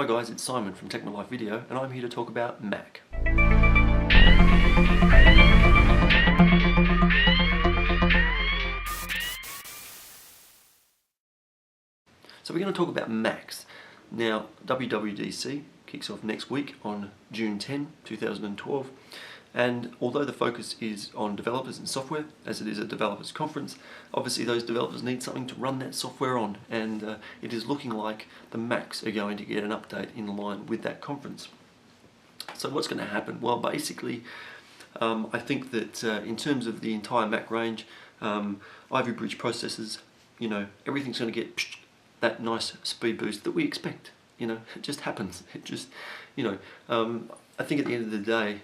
Hi guys, it's Simon from Tech My Life Video, and I'm here to talk about Mac. So we're going to talk about Macs. Now, WWDC kicks off next week on June 10, 2012, and although the focus is on developers and software, as it is a developers conference, obviously those developers need something to run that software on, and it is looking like the Macs are going to get an update in line with that conference. So what's going to happen? Well, basically, I think that in terms of the entire Mac range, Ivy Bridge processors, everything's going to get that nice speed boost that we expect. It just happens. It just, I think at the end of the day,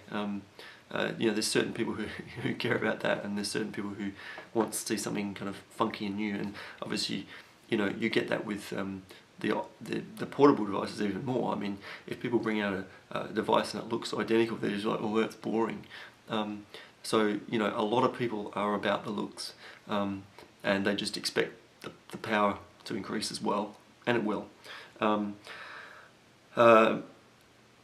there's certain people who care about that, and there's certain people who want to see something kind of funky and new, and obviously, you get that with the portable devices even more. I mean, if people bring out a device and it looks identical, they're just like, well, that's boring. So, a lot of people are about the looks, and they just expect the power to increase as well, and it will.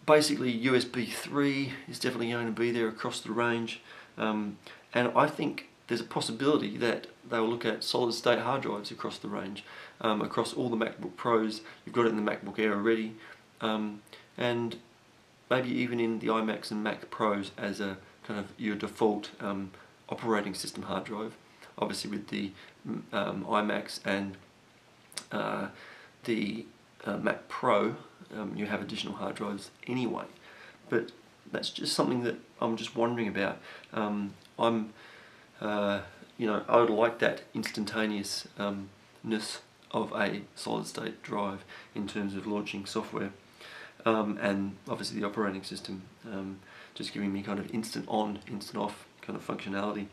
Basically, USB 3 is definitely going to be there across the range, and I think there's a possibility that they will look at solid state hard drives across the range, across all the MacBook Pros. You've got it in the MacBook Air already, and maybe even in the iMacs and Mac Pros as a kind of your default operating system hard drive. Obviously with the iMacs and the Mac Pro, you have additional hard drives anyway, but that's just something that I'm just wondering about. I would like that instantaneousness of a solid state drive in terms of launching software, and obviously the operating system just giving me kind of instant on, instant off kind of functionality.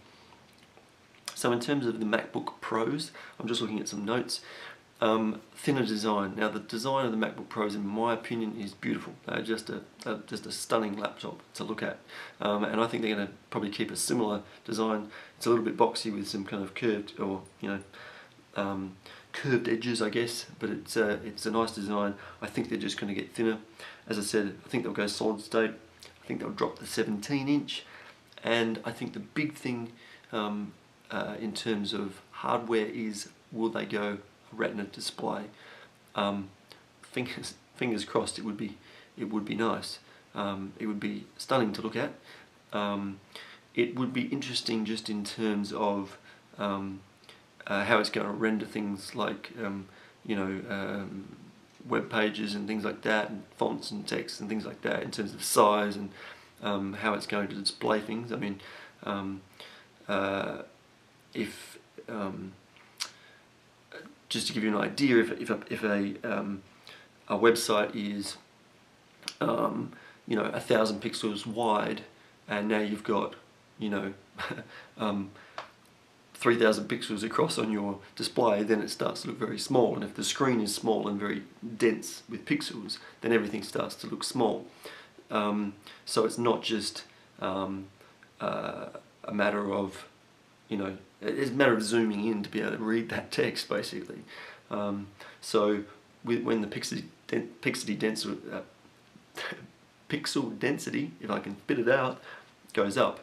So in terms of the MacBook Pros, I'm just looking at some notes. Thinner design. Now the design of the MacBook Pros, in my opinion, is beautiful. They're just a stunning laptop to look at, and I think they're going to probably keep a similar design. It's a little bit boxy with some kind of curved or curved edges, I guess, but it's a nice design. I think they're just going to get thinner. As I said, I think they'll go solid state. I think they'll drop the 17-inch, and I think the big thing in terms of hardware is, will they go Retina display? Fingers crossed. It would be nice. It would be stunning to look at. It would be interesting just in terms of how it's going to render things like web pages and things like that, and fonts and text and things like that, in terms of size and how it's going to display things. I mean, just to give you an idea, if a website is 1,000 pixels wide, and now you've got 3,000 pixels across on your display, then it starts to look very small. And if the screen is small and very dense with pixels, then everything starts to look small. So it's not just a matter of it's a matter of zooming in to be able to read that text, basically. So when the pixel density, if I can spit it out, goes up,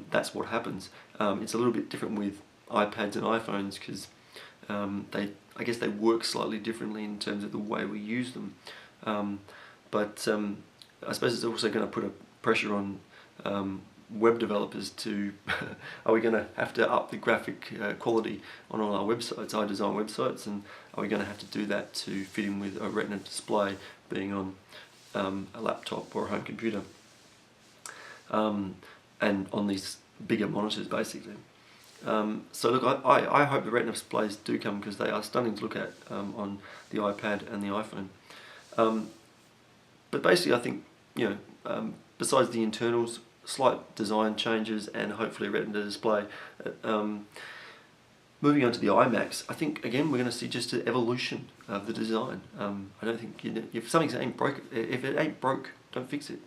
that's what happens. It's a little bit different with iPads and iPhones because I guess they work slightly differently in terms of the way we use them. But I suppose it's also going to put a pressure on web developers to are we going to have to up the graphic quality on all our websites? I design websites, and are we going to have to do that to fit in with a Retina display being on a laptop or a home computer, and on these bigger monitors, basically. So look, I hope the Retina displays do come, because they are stunning to look at on the iPad and the iPhone. But basically, I think besides the internals, slight design changes, and hopefully Retina display. Moving on to the iMacs, I think again we're going to see just an evolution of the design. I don't think if something ain't broke, if it ain't broke, don't fix it.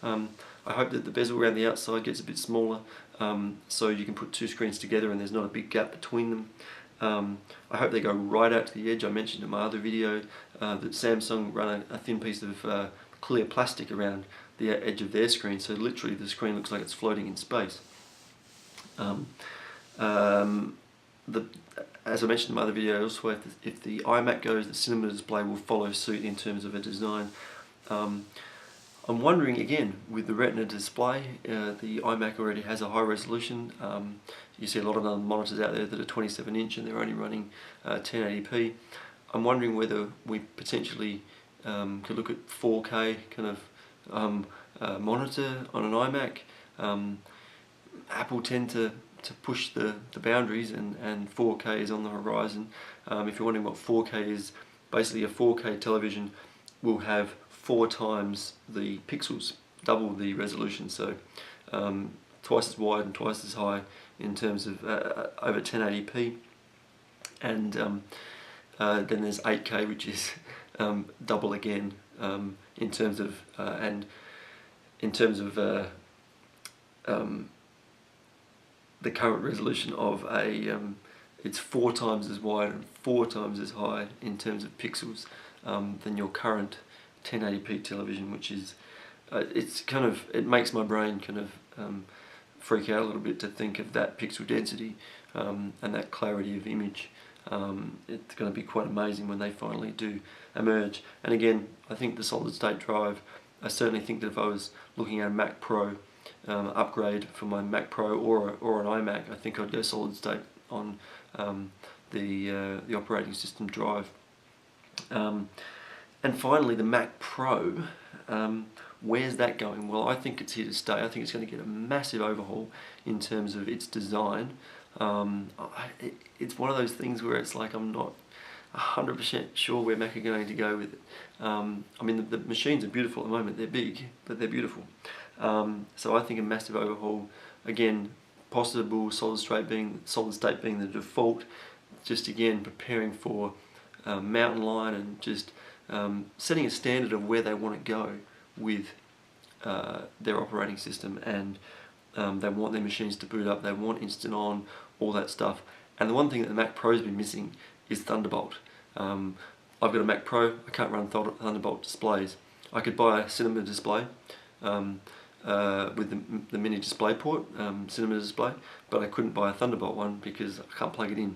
I hope that the bezel around the outside gets a bit smaller, so you can put two screens together and there's not a big gap between them. I hope they go right out to the edge. I mentioned in my other video that Samsung run a thin piece of clear plastic around the edge of their screen, so literally the screen looks like it's floating in space. As I mentioned in my other video, also if the iMac goes, the cinema display will follow suit in terms of a design. I'm wondering again, with the Retina display, the iMac already has a high resolution. You see a lot of other monitors out there that are 27 inch and they're only running 1080p. I'm wondering whether we potentially could look at 4K kind of monitor on an iMac. Apple tend to push the boundaries, and 4K is on the horizon. If you're wondering what 4K is, basically a 4K television will have 4 times the pixels, double the resolution, so twice as wide and twice as high in terms of over 1080p. And then there's 8K, which is double again in terms of the current resolution of a it's 4 times as wide and 4 times as high in terms of pixels than your current 1080p television, which is it makes my brain kind of freak out a little bit to think of that pixel density and that clarity of image. It's going to be quite amazing when they finally do emerge. And again, I think the solid state drive, I certainly think that if I was looking at a MacPro upgrade for my MacPro or an iMac, I think I'd go solid state on the operating system drive. And finally, the MacPro, where's that going? Well, I think it's here to stay. I think it's going to get a massive overhaul in terms of its design. It's one of those things where it's like I'm not 100% sure where Mac are going to go with it. I mean, the machines are beautiful at the moment. They're big, but they're beautiful. So I think a massive overhaul. Again, possible solid state being the default. Just again preparing for mountain lion and just setting a standard of where they want to go with their operating system, and they want their machines to boot up, they want instant on, all that stuff. And the one thing that the Mac Pro's been missing is Thunderbolt. I've got a Mac Pro, I can't run Thunderbolt displays. I could buy a cinema display with the mini display port, cinema display, but I couldn't buy a Thunderbolt one because I can't plug it in.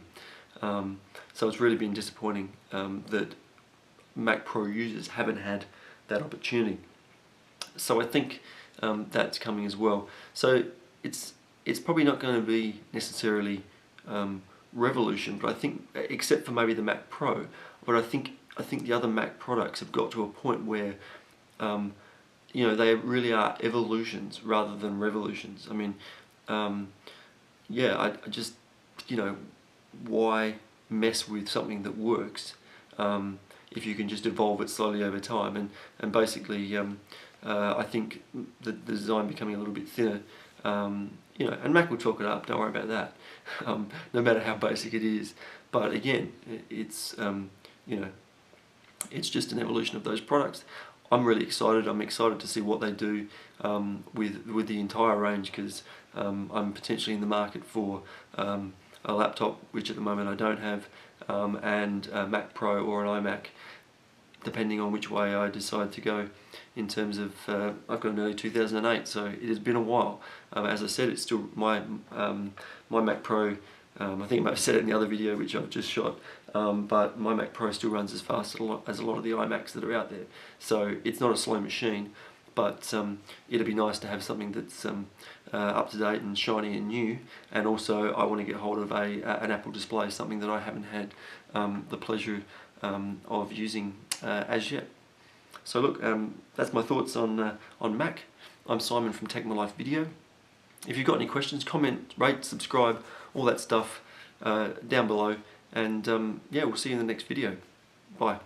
So it's really been disappointing that Mac Pro users haven't had that opportunity. So I think that's coming as well. So it's probably not going to be necessarily revolution, but I think, except for maybe the Mac Pro, but I think the other Mac products have got to a point where you know, they really are evolutions rather than revolutions. I mean, yeah, I just, you know, why mess with something that works if you can just evolve it slowly over time? And basically, I think the design becoming a little bit thinner, you know, and Mac will chalk it up, don't worry about that, no matter how basic it is. But again, it's, you know, it's just an evolution of those products. I'm really excited. I'm excited to see what they do with the entire range, because I'm potentially in the market for a laptop, which at the moment I don't have, and a Mac Pro or an iMac, depending on which way I decide to go. In terms of, I've got an early 2008, so it has been a while. As I said, it's still my Mac Pro. I think I might have said it in the other video which I've just shot, but my Mac Pro still runs as fast as a lot of the iMacs that are out there. So it's not a slow machine, but it'd be nice to have something that's up to date and shiny and new. And also I want to get hold of an Apple display, something that I haven't had the pleasure of using as yet. So look, that's my thoughts on Mac. I'm Simon from Tech My Life Video. If you've got any questions, comment, rate, subscribe, all that stuff down below, and yeah, we'll see you in the next video. Bye.